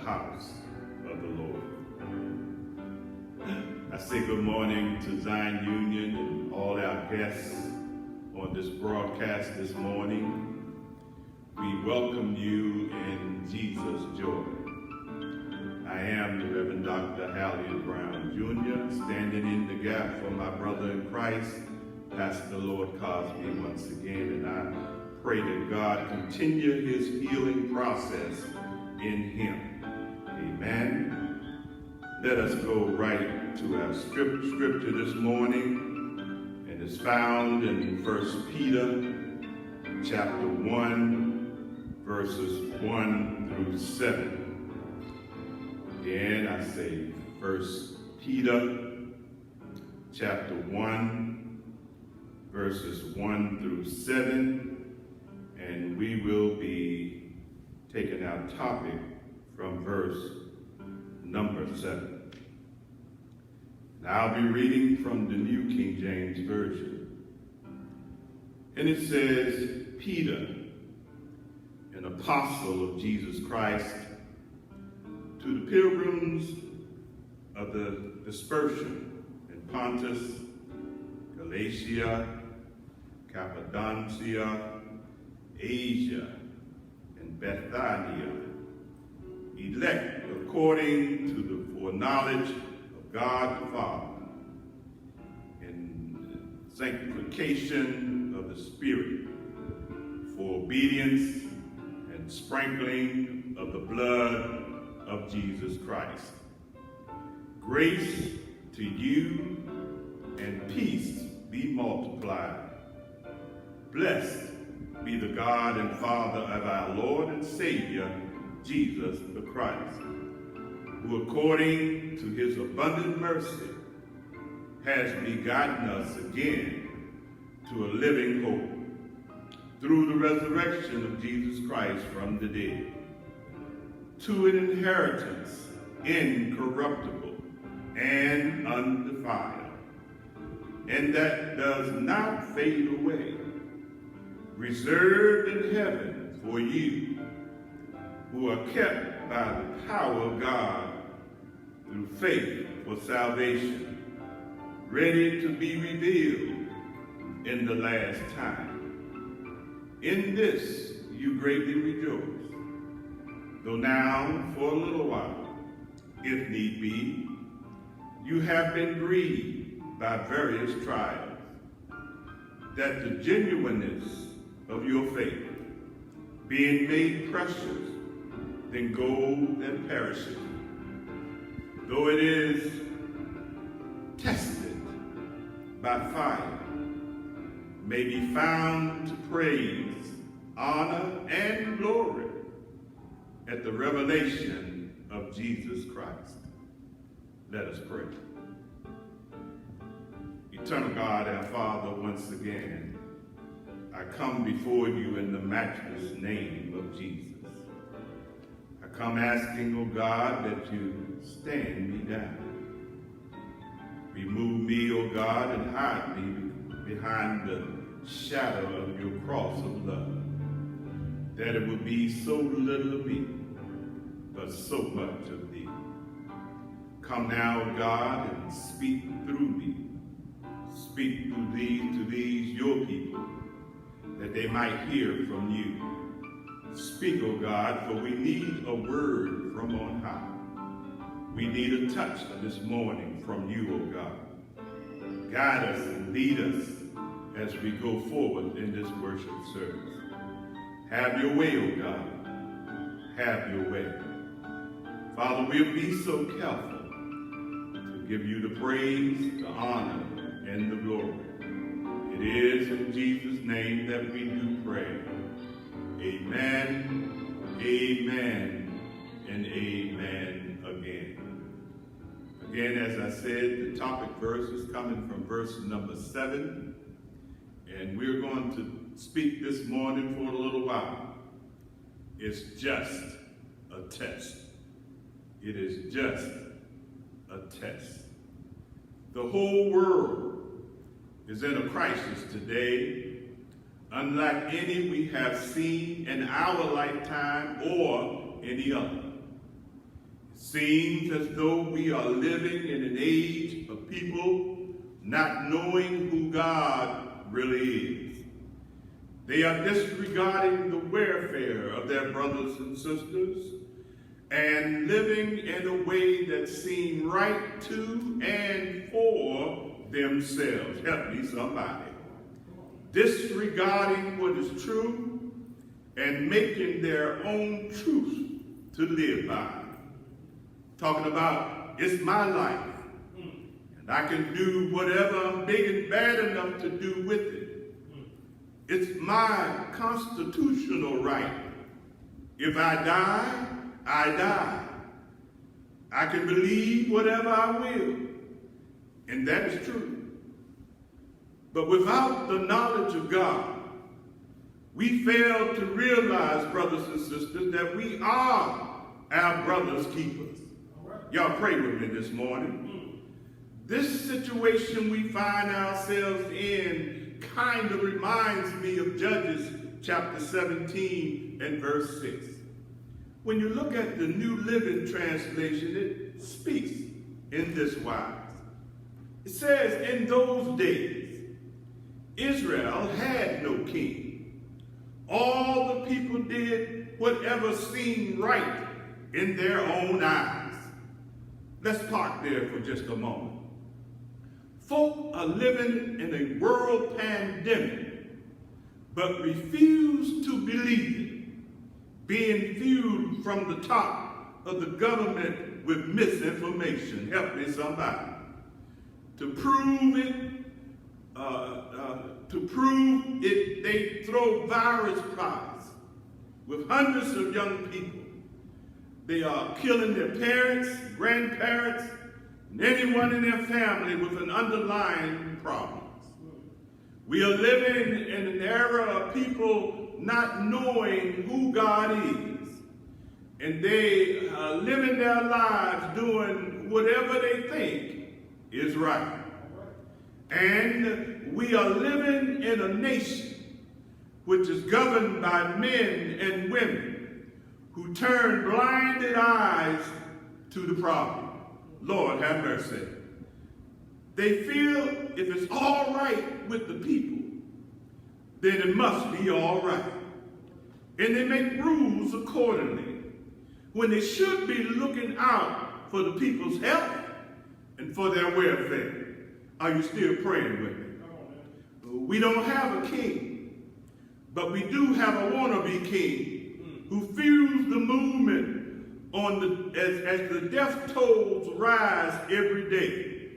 house of the Lord. I say good morning to Zion Union and all our guests on this broadcast this morning. We welcome you in Jesus' joy. I am the Reverend Dr. Halliard Brown Jr., standing in the gap for my brother in Christ, Pastor Lord Cosby, once again, and I pray that God continue his healing process in him. Amen. Let us go right to our scripture this morning, and it's found in 1 Peter chapter 1, verses 1 through 7. Again, I say 1 Peter chapter 1, verses 1 through 7, and we will be taking our topic from verse number 7. Now I'll be reading from the New King James Version. And it says, Peter, an apostle of Jesus Christ, to the pilgrims of the dispersion in Pontus, Galatia, Cappadocia, Asia, and Bithynia, elect according to the foreknowledge of God the Father, in sanctification of the Spirit, for obedience and sprinkling of the blood of Jesus Christ. Grace to you and peace be multiplied. Blessed be the God and Father of our Lord and Savior, Jesus the Christ, who according to his abundant mercy has begotten us again to a living hope through the resurrection of Jesus Christ from the dead, to an inheritance incorruptible and undefiled, and that does not fade away, reserved in heaven for you, who are kept by the power of God through faith for salvation, ready to be revealed in the last time. In this you greatly rejoice, though now, for a little while, if need be, you have been grieved by various trials, that the genuineness of your faith, being made precious than gold that perishes, though it is tested by fire, may be found to praise, honor, and glory at the revelation of Jesus Christ. Let us pray. Eternal God, our Father, once again, I come before you in the matchless name of Jesus. I come asking, O God, that you stand me down. Remove me, O God, and hide me behind the shadow of your cross of love, that it would be so little of me, but so much of thee. Come now, God, and speak through me. Speak through to these your people, that they might hear from you. Speak, O God, for we need a word from on high. We need a touch this morning from you, O God. Guide us and lead us as we go forward in this worship service. Have your way, O God. Have your way. Father, we'll be so careful to give you the praise, the honor, and the glory. It is in Jesus' name that we do pray. Amen, amen, and amen again. Again, as I said, the topic verse is coming from verse number 7. And we're going to speak this morning for a little while. It's just a test. It is just a test. The whole world is in a crisis today, unlike any we have seen in our lifetime or any other. Seems as though we are living in an age of people not knowing who God really is. They are disregarding the welfare of their brothers and sisters and living in a way that seems right to and for themselves. Help me, somebody. Disregarding what is true and making their own truth to live by. Talking about, it's my life, and I can do whatever I'm big and bad enough to do with it. It's my constitutional right. If I die, I die. I can believe whatever I will, and that is true. But without the knowledge of God, we fail to realize, brothers and sisters, that we are our brother's keepers. Y'all pray with me this morning. This situation we find ourselves in kind of reminds me of Judges chapter 17 and verse 6. When you look at the New Living Translation, it speaks in this wise. It says, in those days, Israel had no king. All the people did whatever seemed right in their own eyes. Let's park there for just a moment. Folk are living in a world pandemic, but refuse to believe it, being fueled from the top of the government with misinformation. Help me, somebody. To prove it, they throw virus pies with hundreds of young people. They are killing their parents, grandparents, and anyone in their family with an underlying problem. We are living in an era of people not knowing who God is. And they are living their lives doing whatever they think is right. And we are living in a nation which is governed by men and women who turn blinded eyes to the problem. Lord have mercy. They feel if it's all right with the people, then it must be all right. And they make rules accordingly when they should be looking out for the people's health and for their welfare. Are you still praying with me? We don't have a king, but we do have a wannabe king who fuels the movement as the death tolls rise every day.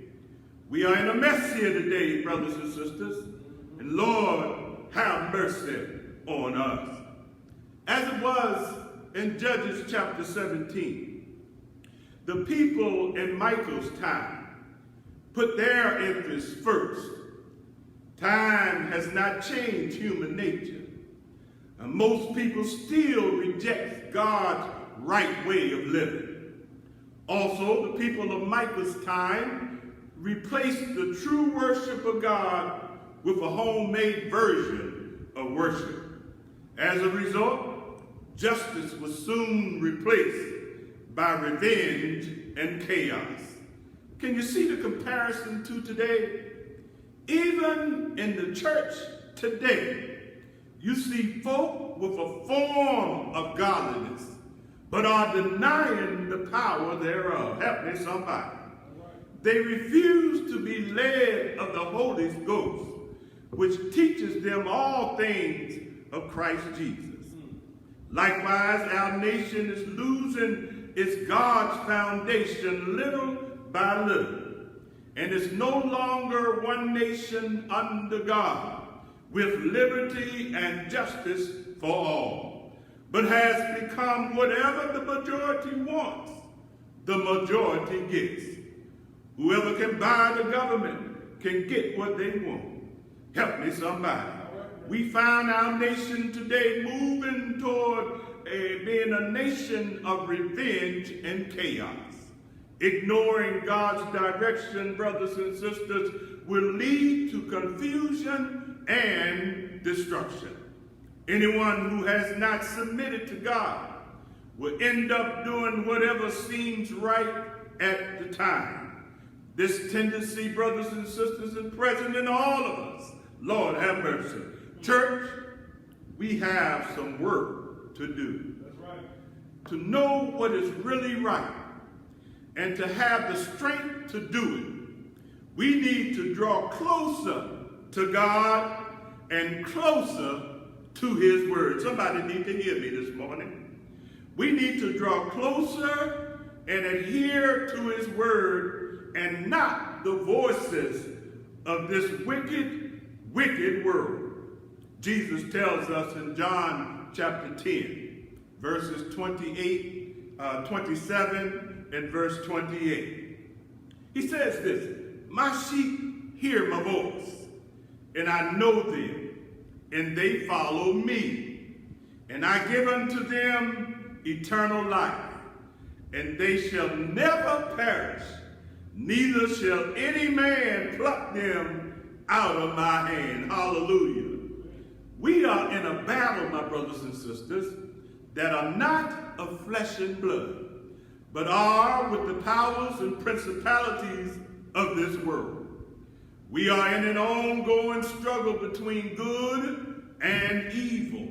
We are in a mess here today, brothers and sisters, and Lord, have mercy on us. As it was in Judges chapter 17, the people in Michael's time put their interests first. Time has not changed human nature. And most people still reject God's right way of living. Also, the people of Micah's time replaced the true worship of God with a homemade version of worship. As a result, justice was soon replaced by revenge and chaos. Can you see the comparison to today? Even in the church today, you see folk with a form of godliness, but are denying the power thereof. Help me, somebody. They refuse to be led of the Holy Ghost, which teaches them all things of Christ Jesus. Likewise, our nation is losing its God's foundation little by little, and is no longer one nation under God, with liberty and justice for all, but has become whatever the majority wants, the majority gets. Whoever can buy the government can get what they want. Help me, somebody. We found our nation today moving toward being a nation of revenge and chaos. Ignoring God's direction, brothers and sisters, will lead to confusion and destruction. Anyone who has not submitted to God will end up doing whatever seems right at the time. This tendency, brothers and sisters, is present in all of us. Lord have mercy. Church, we have some work to do. That's right. To know what is really right and to have the strength to do it, we need to draw closer to God and closer to his word. Somebody need to hear me this morning. We need to draw closer and adhere to his word and not the voices of this wicked world. Jesus tells us in John chapter 10, verses 27 and verse 28. He says this, "My sheep hear my voice, and I know them, and they follow me. And I give unto them eternal life, and they shall never perish, neither shall any man pluck them out of my hand." Hallelujah. We are in a battle, my brothers and sisters, that are not of flesh and blood, but are with the powers and principalities of this world. We are in an ongoing struggle between good and evil.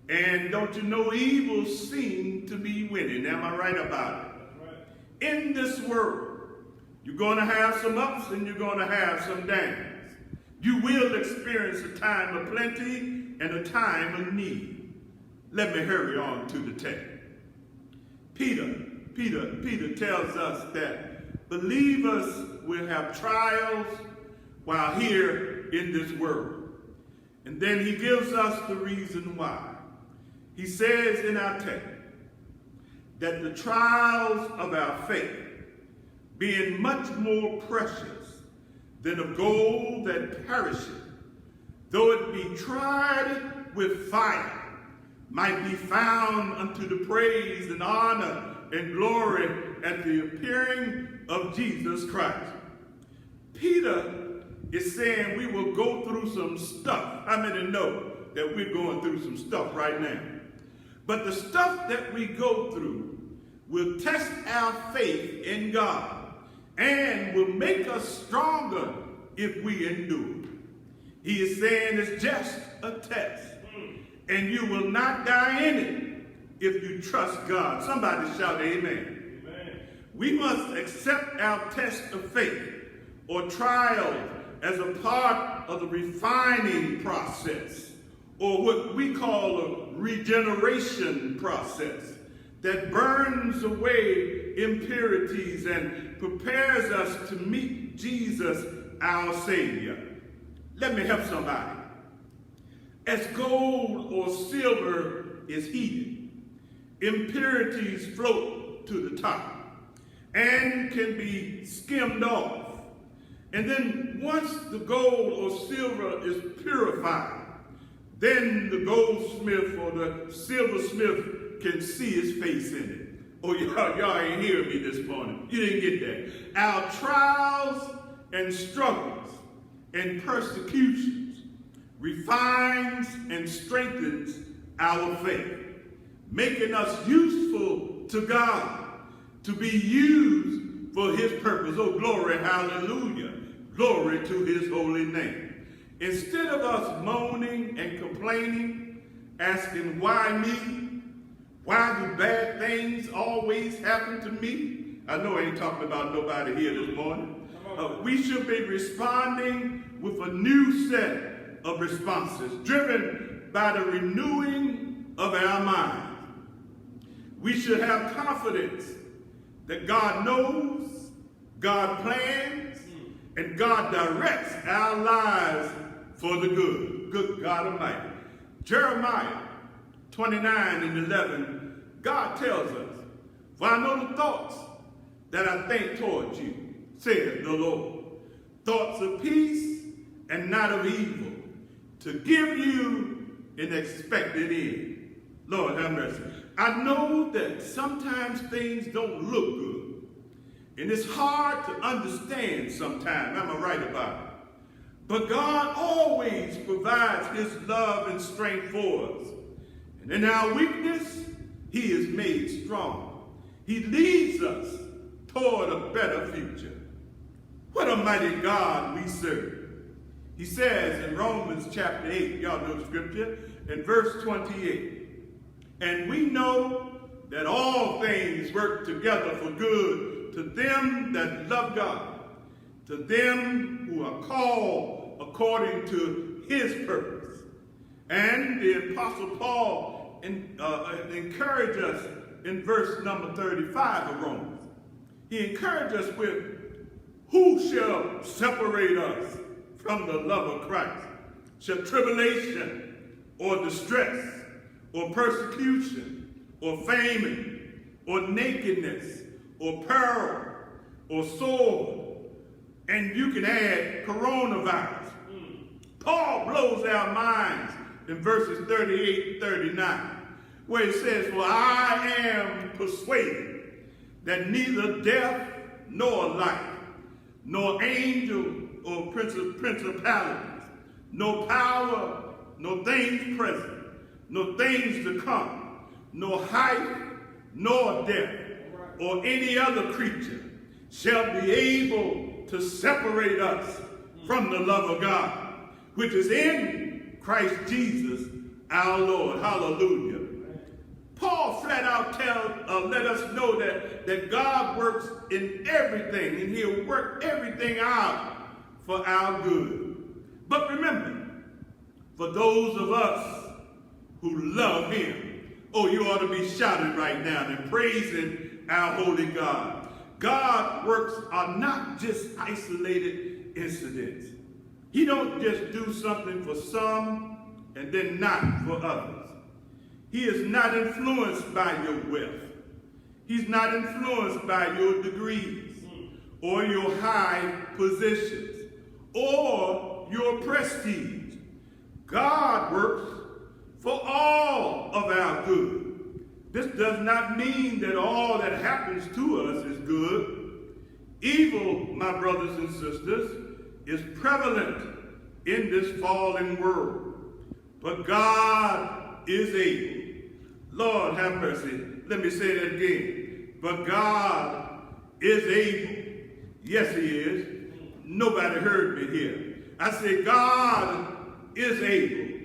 And don't you know, evil seems to be winning. Am I right about it? Right. In this world, you're going to have some ups and you're going to have some downs. You will experience a time of plenty and a time of need. Let me hurry on to the text. Peter tells us that believers will have trials while here in this world. And then he gives us the reason why. He says in our text that the trials of our faith, being much more precious than of gold that perisheth, though it be tried with fire, might be found unto the praise and honor and glory at the appearing of Jesus Christ. Peter is saying we will go through some stuff. How many know that we're going through some stuff right now? But the stuff that we go through will test our faith in God and will make us stronger if we endure. He is saying it's just a test, and you will not die in it if you trust God. Somebody shout amen. Amen. We must accept our test of faith or trial as a part of the refining process, or what we call a regeneration process that burns away impurities and prepares us to meet Jesus, our Savior. Let me help somebody. As gold or silver is heated, impurities float to the top and can be skimmed off. And then once the gold or silver is purified, then the goldsmith or the silversmith can see his face in it. Oh, y'all ain't hearing me this morning. You didn't get that. Our trials and struggles and persecutions refines and strengthens our faith, making us useful to God to be used for his purpose. Oh, glory, hallelujah. Glory to his holy name. Instead of us moaning and complaining, asking, why me? Why do bad things always happen to me? I know I ain't talking about nobody here this morning. We should be responding with a new set of responses, driven by the renewing of our minds. We should have confidence that God knows, God plans, and God directs our lives for the good. Good God Almighty. Jeremiah 29 and 11, God tells us, "For I know the thoughts that I think towards you, saith the Lord, thoughts of peace and not of evil, to give you an expected end." Lord have mercy. I know that sometimes things don't look good. And it's hard to understand sometimes. Am I right about it? But God always provides his love and strength for us. And in our weakness, he he is made strong. He leads us toward a better future. What a mighty God we serve. He says in Romans chapter 8, y'all know the scripture, in verse 28, and we know that all things work together for good to them that love God, to them who are called according to his purpose. And the Apostle Paul encouraged us in verse number 35 of Romans. He encouraged us with, who shall separate us from the love of Christ? Shall tribulation or distress or persecution or famine or nakedness or peril or sword? And you can add coronavirus. Paul blows our minds in verses 38 and 39, where he says, for I am persuaded that neither death nor life, nor angel or principalities, no power, no things present, no things to come, no height, nor depth, or any other creature shall be able to separate us from the love of God, which is in Christ Jesus our Lord. Hallelujah. Paul flat out let us know that God works in everything, and he'll work everything out for our good. But remember, for those of us who love him, oh, you ought to be shouting right now and praising our holy God. God's works are not just isolated incidents. He don't just do something for some and then not for others. He is not influenced by your wealth. He's not influenced by your degrees or your high positions or your prestige. God works for all of our good. This does not mean that all that happens to us is good. Evil, my brothers and sisters, is prevalent in this fallen world. But God is able. Lord have mercy. Let me say that again. But God is able. Yes, he is. Nobody heard me here. I say God is able.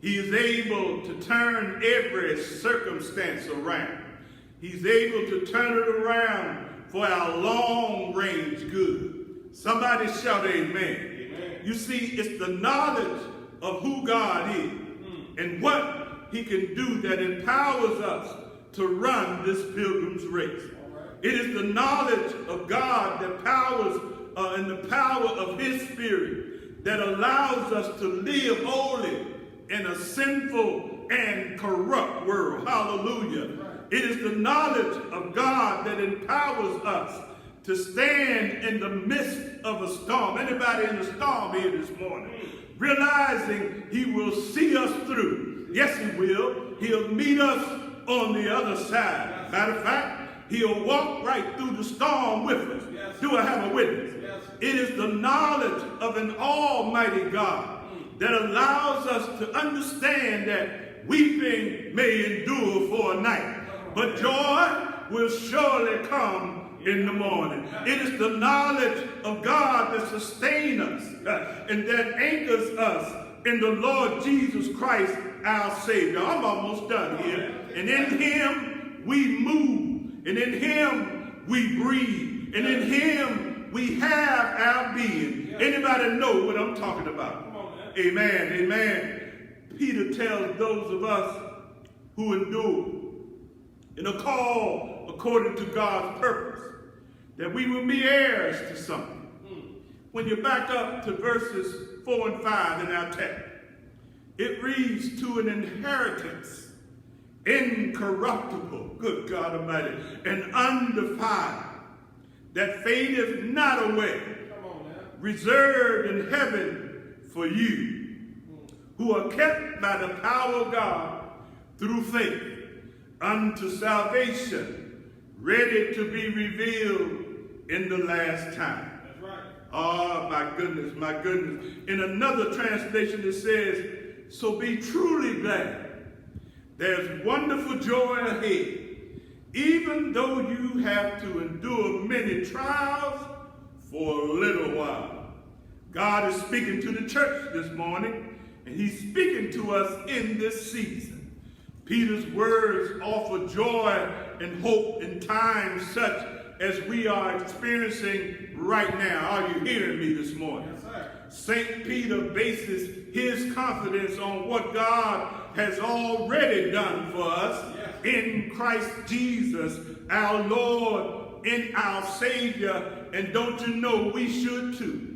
He is able to turn every circumstance around. He's able to turn it around for our long-range good. Somebody shout amen. Amen. You see, it's the knowledge of who God is and what he can do that empowers us to run this pilgrim's race. Right. It is the knowledge of God that powers and the power of his spirit that allows us to live holy in a sinful and corrupt world. Hallelujah. Right. It is the knowledge of God that empowers us to stand in the midst of a storm. Anybody in the storm here this morning? Realizing he will see us through. Yes, he will. He'll meet us on the other side. Matter of fact, he'll walk right through the storm with us. Yes. Do I have a witness? Yes. It is the knowledge of an almighty God that allows us to understand that weeping may endure for a night, but joy will surely come in the morning. It is the knowledge of God that sustains us and that anchors us in the Lord Jesus Christ, our Savior. I'm almost done here. And in him we move, and in him we breathe, and in him we have our being. Anybody know what I'm talking about? Amen, amen. Peter tells those of us who endure in a call according to God's purpose that we will be heirs to something. When you back up to verses 4 and 5 in our text, it reads, to an inheritance incorruptible, good God Almighty, and undefiled, that fadeth not away, reserved in heaven for you, who are kept by the power of God through faith unto salvation, ready to be revealed in the last time. That's right. Oh, my goodness, my goodness. In another translation it says, so be truly glad There's wonderful joy ahead. Even though you have to endure many trials for a little while. God is speaking to the church this morning, and he's speaking to us in this season. Peter's words offer joy and hope in times such as we are experiencing right now. Are you hearing me this morning? Yes, sir. St. Peter bases his confidence on what God has already done for us in Christ Jesus, our Lord and our Savior. And don't you know, we should too.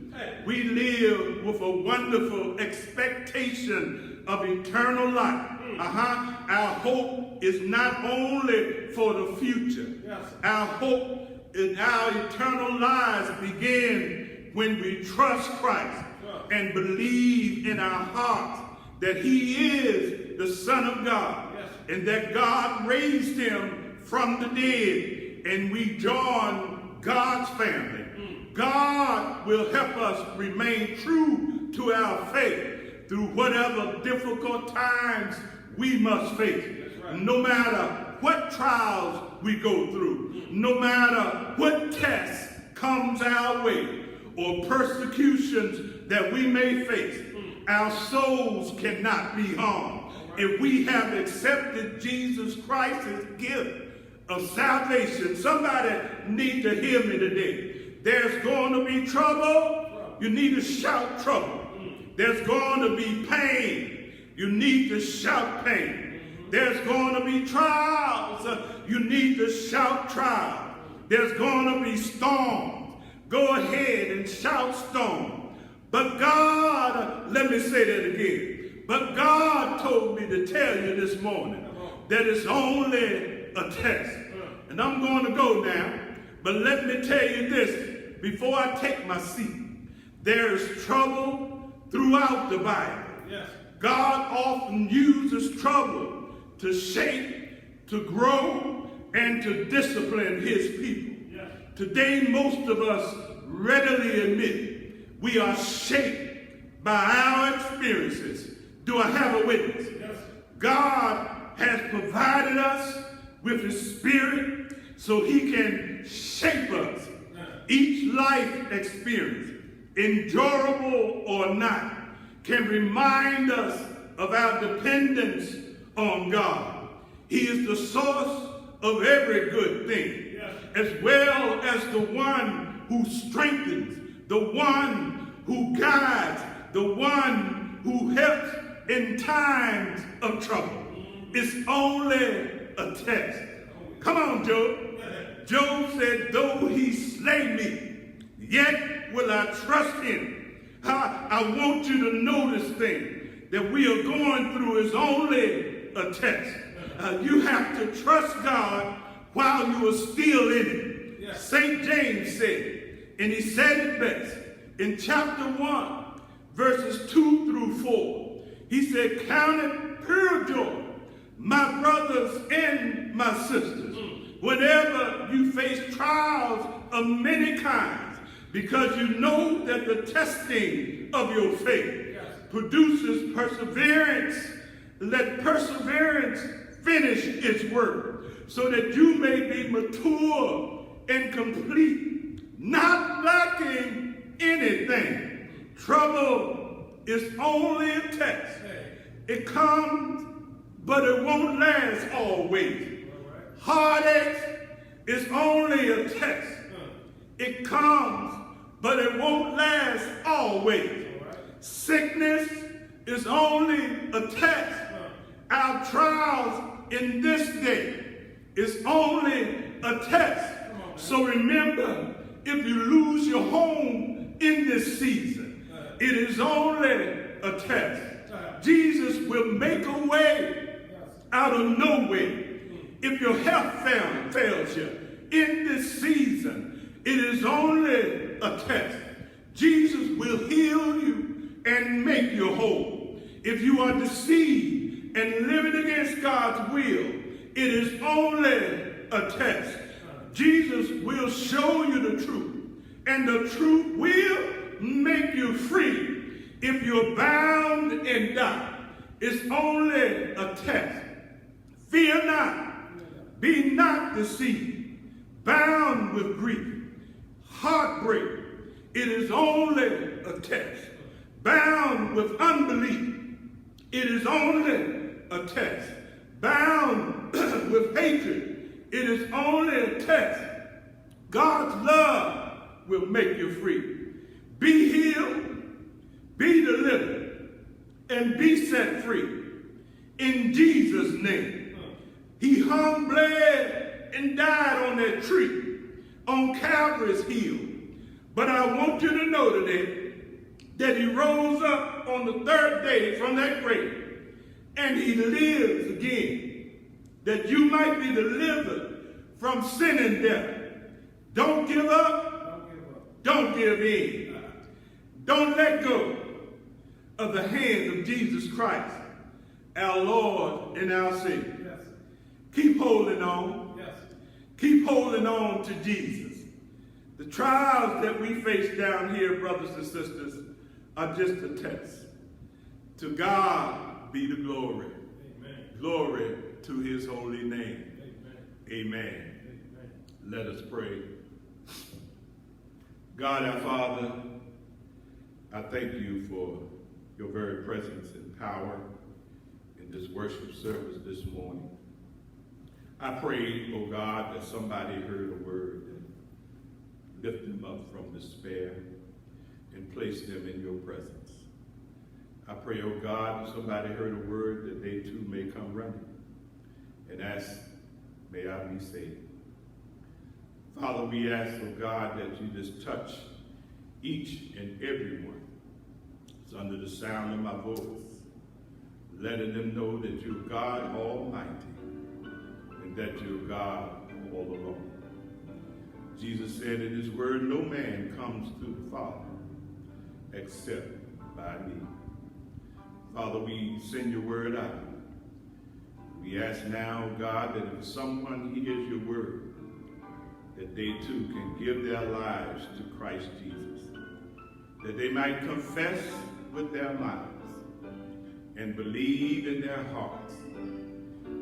We live with a wonderful expectation of eternal life. Our hope is not only for the future. Our hope in our eternal lives begin when we trust Christ and believe in our hearts that he is the Son of God and that God raised him from the dead, and we join God's family. God will help us remain true to our faith through whatever difficult times we must face. No matter what trials we go through, no matter what tests comes our way or persecutions that we may face, our souls cannot be harmed if we have accepted Jesus Christ's gift of salvation. Somebody need to hear me today. There's going to be trouble. You need to shout trouble. There's going to be pain. You need to shout pain. There's going to be trials. You need to shout trial. There's going to be storms. Go ahead and shout storm. But God, let me say that again. But God told me to tell you this morning that it's only a test. And I'm going to go now. But let me tell you this before I take my seat. There's trouble throughout the Bible. God often uses trouble to shape, to grow, and to discipline his people. Today, most of us readily admit we are shaped by our experiences. Do I have a witness? God has provided us with his Spirit so he can shape us. Each life experience, endurable or not, can remind us of our dependence on God. He is the source of every good thing, as well as the one who strengthens, the one who guides, the one who helps in times of trouble. It's only a test. Come on, Job. Job said, though he slay me, yet will I trust him. I want you to know this thing that we are going through is only a test. You have to trust God while you are still in it. St. James said, and he said it best in chapter 1, verses 2 through 4. He said, count it pure joy, my brothers and my sisters, whenever you face trials of many kinds, because you know that the testing of your faith produces perseverance. Let perseverance finish its work, so that you may be mature and complete, not lacking anything. Trouble is only a test. It comes, but it won't last always. Heartache is only a test. It comes, but it won't last always. Sickness is only a test. Our trials in this day is only a test. So remember, if you lose your home in this season, it is only a test. Jesus will make a way out of no way. If your health fails you in this season, it is only a test. Jesus will heal you and make you whole. If you are deceived and living against God's will, it is only a test. Jesus will show you the truth, and the truth will make you free. If you're bound in doubt, it's only a test. Fear not, be not deceived, bound with grief, heartbreak. It is only a test. Bound with unbelief. It is only a test. Bound with hatred. It is only a test. God's love will make you free. Be healed, be delivered, and be set free. In Jesus' name. He hung, bled, and died on that tree on Calvary's hill. But I want you to know today that he rose up on the third day from that grave, and he lives again, that you might be delivered from sin and death. Don't give up. Don't give in. Don't let go of the hand of Jesus Christ, our Lord and our Savior. Yes. Keep holding on. Yes. Keep holding on to Jesus. The trials that we face down here, brothers and sisters, are just a test. To God be the glory. Amen. Glory to his holy name. Amen. Amen. Amen. Let us pray. God our Father, I thank you for your very presence and power in this worship service this morning. I pray, oh God, that somebody heard a word that lift them up from despair and place them in your presence. I pray, oh God, that somebody heard a word that they too may come running and ask, may I be saved? Father, we ask, oh God, that you just touch each and every one that's under the sound of my voice, letting them know that you're God Almighty and that you're God all alone. Jesus said in his word, no man comes to the Father except by me. Father, we send your word out. We ask now, God, that if someone hears your word, that they too can give their lives to Christ Jesus, that they might confess with their mouths and believe in their hearts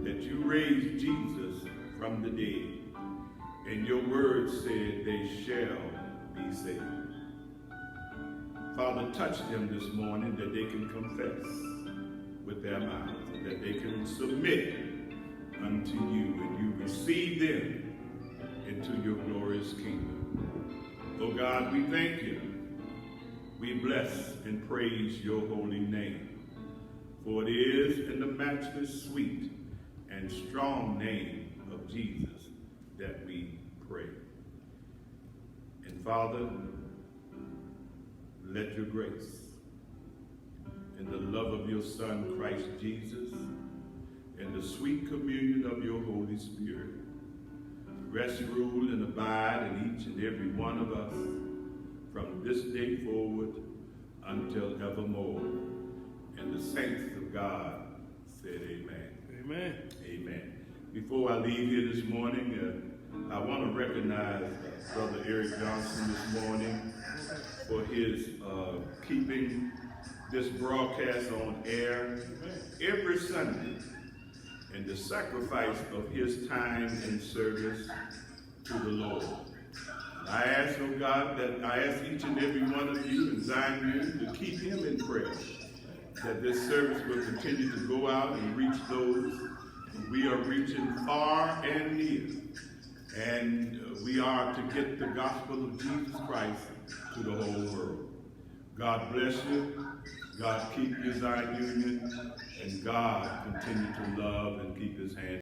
that you raised Jesus from the dead, and your word said they shall be saved. Father, touch them this morning that they can confess with their mouths, that they can submit unto you, and you receive them into your glorious kingdom. Oh God, we thank you. We bless and praise your holy name. For it is in the matchless, sweet, and strong name of Jesus that we pray. And Father, let your grace and the love of your Son, Christ Jesus, and the sweet communion of your Holy Spirit rest, rule, and abide in each and every one of us from this day forward until evermore. And the saints of God said amen. Amen. Amen. Before I leave here this morning, I want to recognize Brother Eric Johnson this morning for his keeping this broadcast on air every Sunday, and the sacrifice of his time and service to the Lord. I ask, oh God, that I ask each and every one of you in Zion to keep him in prayer, that this service will continue to go out and reach those who we are reaching far and near. And we are to get the gospel of Jesus Christ to the whole world. God bless you. God keep you, Zion Union. And God continue to love and keep his hand